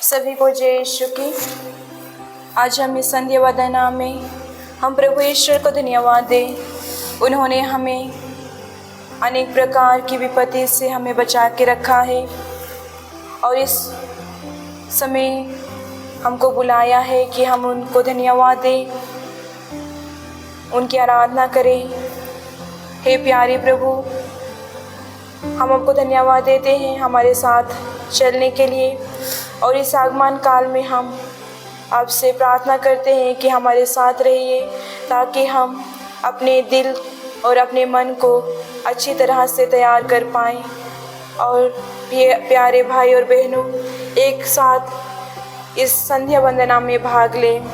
सभी को जय यीशु की। आज हम इस संध्या वंदना में हम प्रभु ईश्वर को धन्यवाद दें। उन्होंने हमें अनेक प्रकार की विपत्ति से हमें बचा के रखा है और इस समय हमको बुलाया है कि हम उनको धन्यवाद दें, उनकी आराधना करें। हे प्यारे प्रभु, हम आपको धन्यवाद देते हैं हमारे साथ चलने के लिए, और इस आगमन काल में हम आपसे प्रार्थना करते हैं कि हमारे साथ रहिए, ताकि हम अपने दिल और अपने मन को अच्छी तरह से तैयार कर पाएँ और प्यारे भाई और बहनों एक साथ इस संध्या वंदना में भाग लें।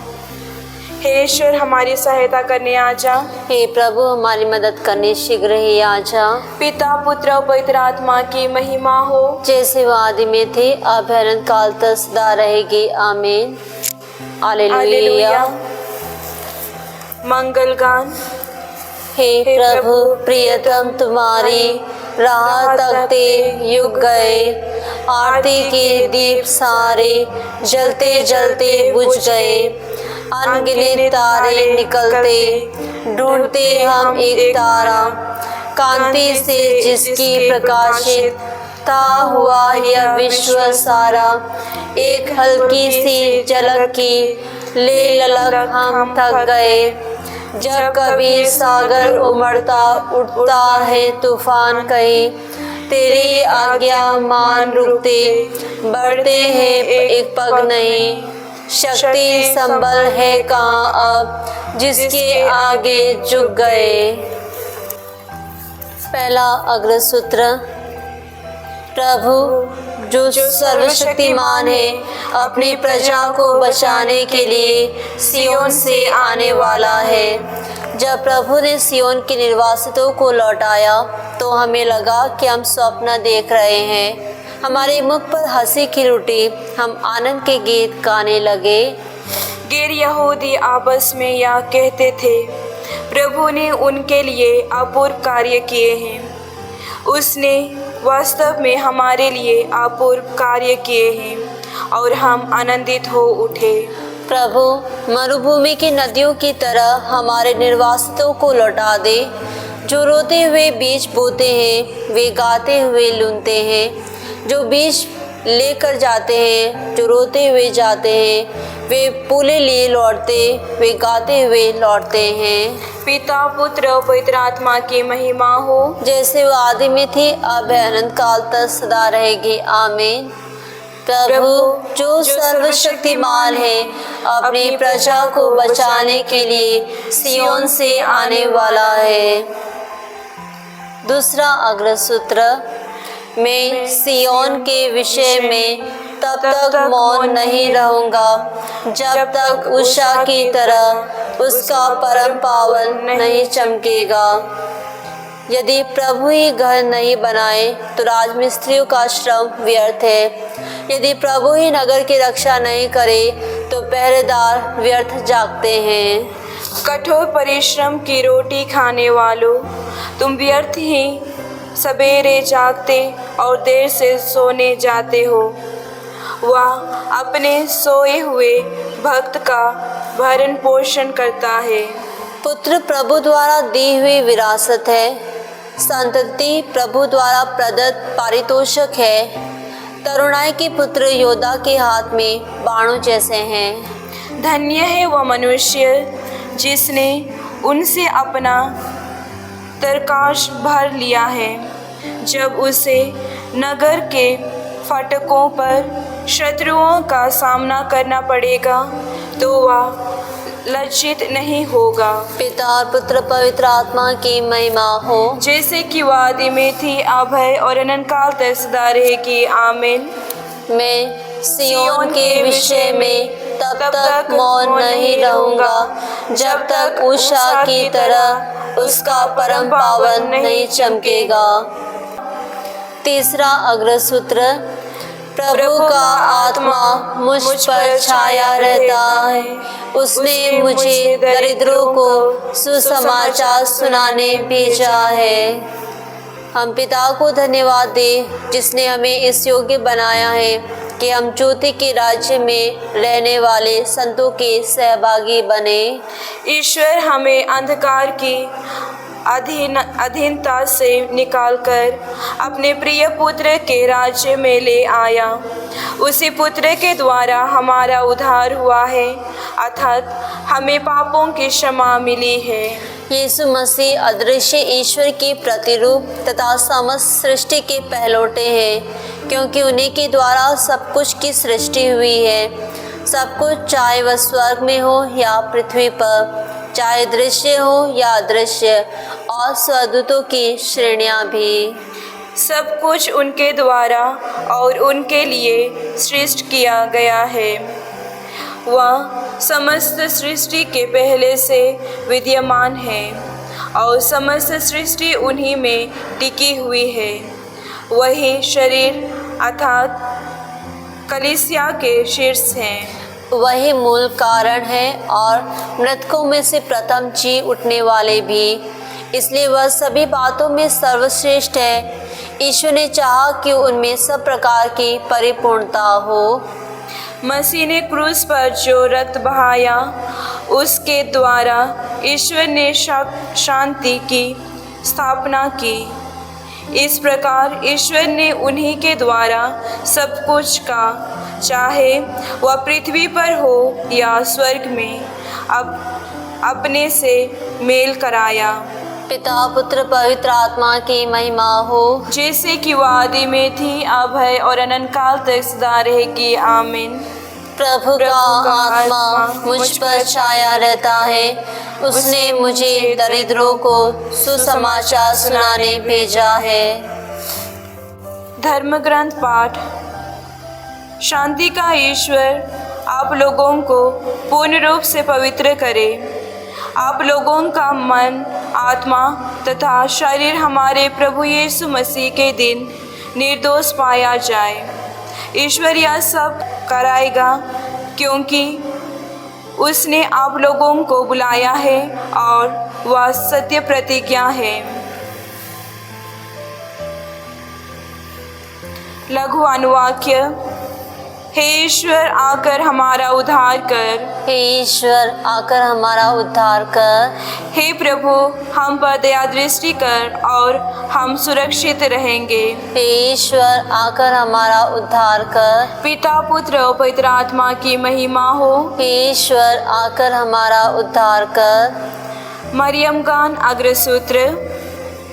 हे ईश्वर, हमारी सहायता करने आ जा। हे प्रभु, हमारी मदद करने शीघ्र ही आ जा। पिता, पुत्र और पवित्र आत्मा की महिमा हो, जैसे वो आदि में थी, अब अनंत काल तक सदा रहेगी। आमीन। हालेलुया। मंगल गान। हे प्रभु, प्रियतम तुम्हारी राह तकते युग गए, आरती के दीप सारे जलते जलते बुझ गए। अनगिनत तारे निकलते, ढूंढते हम एक तारा, कांति से जिसकी प्रकाशित ता हुआ यह विश्व सारा। एक हल्की सी झलक की ले ललक हम थक गए, जब कभी सागर उमड़ता उठता है तूफान कहीं, तेरी आज्ञा मान रुकते बढ़ते हैं एक पग नहीं। शक्ति संबल है कहाँ अब, जिसके आगे झुक गए। पहला अग्रसूत्र। प्रभु जो सर्वशक्तिमान है, अपनी प्रजा को बचाने के लिए सियोन से आने वाला है। जब प्रभु ने सियोन के निर्वासितों को लौटाया तो हमें लगा कि हम स्वप्न देख रहे हैं। हमारे मुख पर हंसी खिलुटी, हम आनंद के गीत गाने लगे। गैर यहूदी आपस में यह कहते थे, प्रभु ने उनके लिए अपूर्व कार्य किए हैं। उसने वास्तव में हमारे लिए अपूर्व कार्य किए हैं और हम आनंदित हो उठे। प्रभु मरुभूमि की नदियों की तरह हमारे निर्वासितों को लौटा दे। जो रोते हुए बीज बोते हैं, वे गाते हुए लूनते हैं। जो बीज लेकर जाते हैं, जो रोते हुए जाते हैं, वे फूले लिए लौटते, वे गाते हुए लौटते हैं। पिता, पुत्र और पवित्र आत्मा की महिमा हो, जैसे वो आदि में थी, अब अनंत काल तक सदा रहेगी। आमीन। प्रभु जो सर्वशक्तिमान है, अपनी प्रजा को बचाने के लिए सियोन से आने वाला है। दूसरा अग्रसूत्र। मैं सियोन के विषय में तब तक मौन नहीं रहूंगा, जब तक उषा की तरह उसका परम पावन नहीं चमकेगा। यदि प्रभु ही घर नहीं बनाए तो राजमिस्त्रियों का श्रम व्यर्थ है। यदि प्रभु ही नगर की रक्षा नहीं करे तो पहरेदार व्यर्थ जागते हैं। कठोर परिश्रम की रोटी खाने वालों, तुम व्यर्थ ही सवेरे जागते और देर से सोने जाते हो। वह अपने सोए हुए भक्त का भरण पोषण करता है। पुत्र प्रभु द्वारा दी हुई विरासत है, संतति प्रभु द्वारा प्रदत्त पारितोषिक है। तरुणाई के पुत्र योद्धा के हाथ में बाणों जैसे हैं। धन्य है वह मनुष्य जिसने उनसे अपना तरकाश भर लिया है। जब उसे नगर के फाटकों पर शत्रुओं का सामना करना पड़ेगा तो वह लज्जित नहीं होगा। पिता और पुत्र पवित्र आत्मा की महिमा हो, जैसे कि वादी में थी, अब है और अनंत काल तक सदा रहेगी। आमीन। मैं सियोन के विषय में तब तक मौन नहीं रहूंगा, जब तक उषा की तरह उसका परम पावन नहीं चमकेगा। तीसरा अग्रसूत्र। प्रभु का आत्मा मुझ पर छाया रहता है। उसने मुझे दरिद्रों को सुसमाचार सुनाने भेजा है। हम पिता को धन्यवाद दें जिसने हमें इस योग्य बनाया है कि हम ज्योति के राज्य में रहने वाले संतों के सहभागी बने। ईश्वर हमें अंधकार की अधीनता से निकालकर अपने प्रिय पुत्र के राज्य में ले आया। उसी पुत्र के द्वारा हमारा उद्धार हुआ है, अर्थात हमें पापों की क्षमा मिली है। यीशु मसीह अदृश्य ईश्वर के प्रतिरूप तथा समस्त सृष्टि के पहलौठे हैं, क्योंकि उन्हीं के द्वारा सब कुछ की सृष्टि हुई है। सब कुछ, चाहे वह स्वर्ग में हो या पृथ्वी पर, चाहे दृश्य हो या अदृश्य, और स्वदूतों की श्रेणियां भी, सब कुछ उनके द्वारा और उनके लिए सृष्टि किया गया है। वह समस्त सृष्टि के पहले से विद्यमान है और समस्त सृष्टि उन्हीं में टिकी हुई है। वही शरीर अर्थात कलीसिया के शीर्ष हैं। वही मूल कारण है और मृतकों में से प्रथम जी उठने वाले भी, इसलिए वह सभी बातों में सर्वश्रेष्ठ है। ईश्वर ने चाहा कि उनमें सब प्रकार की परिपूर्णता हो। मसीह ने क्रूस पर जो रक्त बहाया, उसके द्वारा ईश्वर ने शांति की स्थापना की। इस प्रकार ईश्वर ने उन्हीं के द्वारा सब कुछ का, चाहे वह पृथ्वी पर हो या स्वर्ग में, अब अपने से मेल कराया। पिता पुत्र पवित्र आत्मा की महिमा हो, जैसे कि वह आदि में थी, अब है और अनंत काल तक सदा रहेगी। आमीन। प्रभु का आत्मा मुझ पर छाया रहता है। उसने मुझे दरिद्रों को सुसमाचार सुनाने भेजा है। धर्म ग्रंथ पाठ। शांति का ईश्वर आप लोगों को पूर्ण रूप से पवित्र करे। आप लोगों का मन, आत्मा तथा शरीर हमारे प्रभु यीशु मसीह के दिन निर्दोष पाया जाए। ईश्वर यह सब कराएगा क्योंकि उसने आप लोगों को बुलाया है और वह सत्य प्रतिज्ञा है। लघु अनुवाक्य। हे ईश्वर, आकर हमारा उद्धार कर। हे ईश्वर, आकर हमारा उद्धार कर। हे प्रभु, हम पर दया दृष्टि कर और हम सुरक्षित रहेंगे। हे ईश्वर, आकर हमारा उद्धार कर। पिता पुत्र और पवित्र आत्मा की महिमा हो। हे ईश्वर, आकर हमारा उद्धार कर। मरियम गान अग्रसूत्र।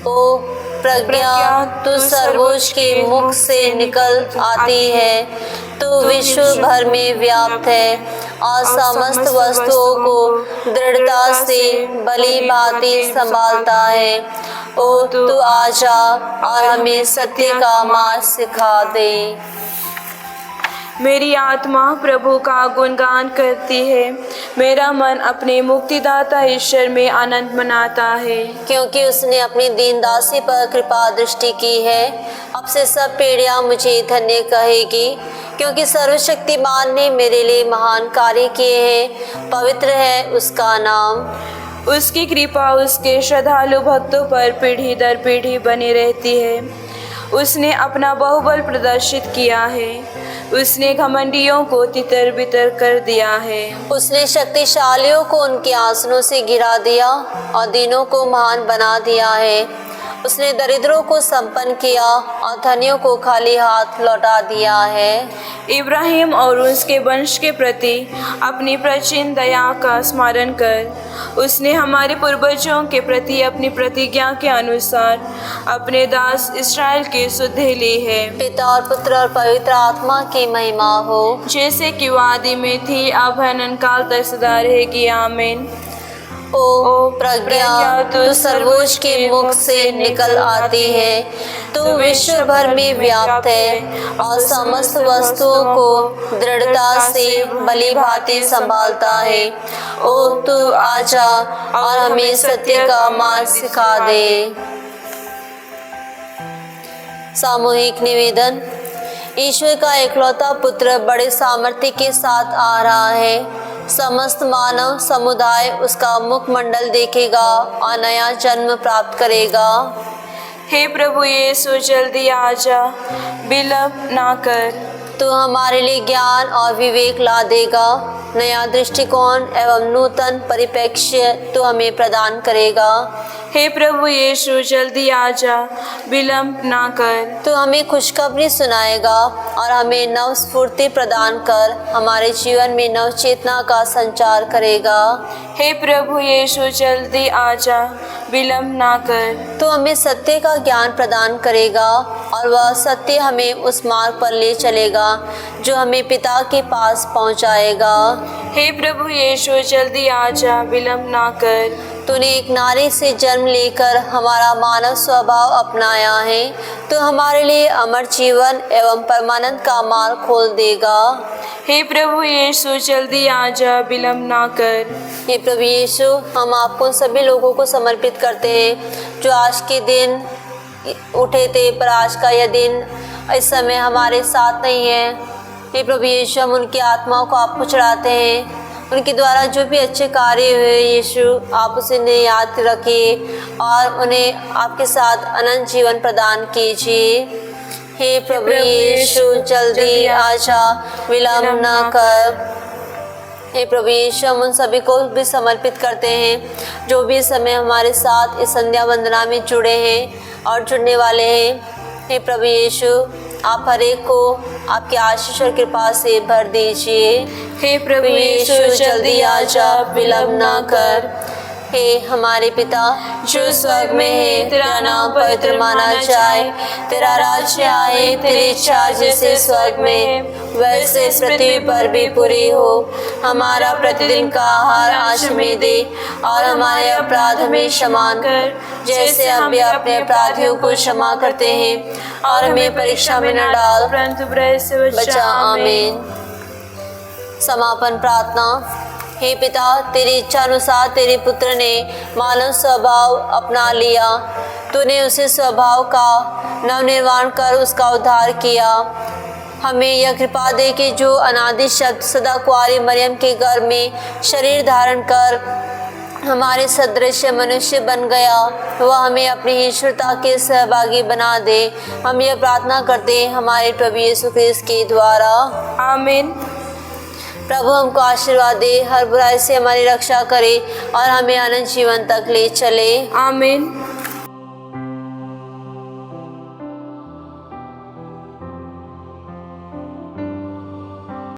ओ प्रज्ञा, तू सर्वोच्च के मुख से निकल आती है, तू विश्व भर में व्याप्त है और समस्त वस्तुओं को दृढ़ता से भली भांति संभालता है। ओ तू आजा और हमें सत्य का मार्ग सिखा दे। मेरी आत्मा प्रभु का गुणगान करती है। मेरा मन अपने मुक्तिदाता ईश्वर में आनंद मनाता है, क्योंकि उसने अपनी दीन दासी पर कृपा दृष्टि की है। अब से सब पीढ़ियां मुझे धन्य कहेगी, क्योंकि सर्वशक्तिमान ने मेरे लिए महान कार्य किए हैं। पवित्र है उसका नाम। उसकी कृपा उसके श्रद्धालु भक्तों पर पीढ़ी दर पीढ़ी बनी रहती है। उसने अपना बाहुबल प्रदर्शित किया है। उसने घमंडियों को तितर बितर कर दिया है। उसने शक्तिशालियों को उनके आसनों से गिरा दिया और दीनों को महान बना दिया है। उसने दरिद्रों को संपन्न किया और धनियों को खाली हाथ लौटा दिया है। इब्राहिम और उसके वंश के प्रति अपनी प्राचीन दया का स्मरण कर उसने हमारे पूर्वजों के प्रति अपनी प्रतिज्ञा के अनुसार अपने दास इस्राएल की सुधि ली है। पिता और पुत्र और पवित्र आत्मा की महिमा हो, जैसे कि वह आदि में थी, अब अनंत काल तक सदा रहेगी। आमीन। ओ प्रज्ञा, तू सर्वोच्च के मुख से निकल आती है, तू विश्व भर में व्याप्त है और समस्त वस्तुओं को दृढ़ता से भली भांति संभालता है। ओ तू आजा और हमें सत्य का मार्ग सिखा दे। सामूहिक निवेदन। ईश्वर का एकलौता पुत्र बड़े सामर्थ्य के साथ आ रहा है। समस्त मानव समुदाय उसका मुखमंडल देखेगा और नया जन्म प्राप्त करेगा। हे प्रभु यीशु, जल्दी आजा, विलंब ना कर। तू हमारे लिए ज्ञान और विवेक ला देगा। नया दृष्टिकोण एवं नूतन परिप्रेक्ष्य तू हमें प्रदान करेगा। हे प्रभु यीशु, जल्दी आजा, विलंब ना कर। तू हमें खुशखबरी सुनाएगा और हमें नव स्फूर्ति प्रदान कर हमारे जीवन में नव चेतना का संचार करेगा। हे प्रभु यीशु, जल्दी आजा, विलंब ना कर। तो हमें सत्य का ज्ञान प्रदान करेगा और वह सत्य हमें उस मार्ग पर ले चलेगा जो हमें पिता के पास पहुंचाएगा। हे प्रभु यीशु, जल्दी आजा, विलंब ना कर। तूने एक नारी से जन्म लेकर हमारा मानव स्वभाव अपनाया है। तो हमारे लिए अमर जीवन एवं परमानंद का मार्ग खोल देगा। हे प्रभु यीशु, जल्दी आजा, विलंब ना कर। हे प्रभु यीशु, हम आपको सभी लोगों को समर्पित करते हैं जो आज के दिन उठे थे, पर आज का यह दिन इस समय हमारे साथ नहीं है। हे प्रभु यीशु, हम उनकी आत्माओं को आपको चढ़ाते हैं। उनके द्वारा जो भी अच्छे कार्य हुए यीशु, आप उसे याद रखिए और उन्हें आपके साथ अनंत जीवन प्रदान कीजिए। हे प्रभु यीशु, जल्दी आजा, विलंब न कर। हे प्रभु यीशु, हम उन सभी को भी समर्पित करते हैं जो भी इस समय हमारे साथ इस संध्या वंदना में जुड़े हैं और जुड़ने वाले हैं। हे प्रभु यीशु, आप हर एक को आपकी आशीष और कृपा से भर दीजिए। हे प्रभु यीशु, जल्दी आजा, विलंब ना कर। हे हमारे पिता जो स्वर्ग में है, तेरा नाम पवित्र माना जाए, तेरा राज्य आए, तेरी इच्छा जैसे स्वर्ग में वैसे इस पृथ्वी पर भी पूरी हो। हमारा प्रतिदिन का आहार आज हमें दे और हमारे अपराध हमें क्षमा कर जैसे हम भी अपने अपराधियों को क्षमा करते हैं, और हमें परीक्षा में न डाल परंतु बुराई से बचा। आमीन। समापन प्रार्थना। हे पिता, तेरी इच्छा अनुसार तेरे पुत्र ने मानव स्वभाव अपना लिया। तूने उसे स्वभाव का नवनिर्माण कर उसका उद्धार किया। हमें यह कृपा दे कि जो अनादि शब्द सदा कुंवारी मरियम के गर्भ में शरीर धारण कर हमारे सदृश मनुष्य बन गया, वह हमें अपनी ईश्वरता के सहभागी बना दे। हम यह प्रार्थना करते हैं हमारे प्रभु यीशु ख्रिस्त के द्वारा। आमीन। प्रभु हमको आशीर्वाद दे, हर बुराई से हमारी रक्षा करे और हमें अनंत जीवन तक ले चले। आमीन।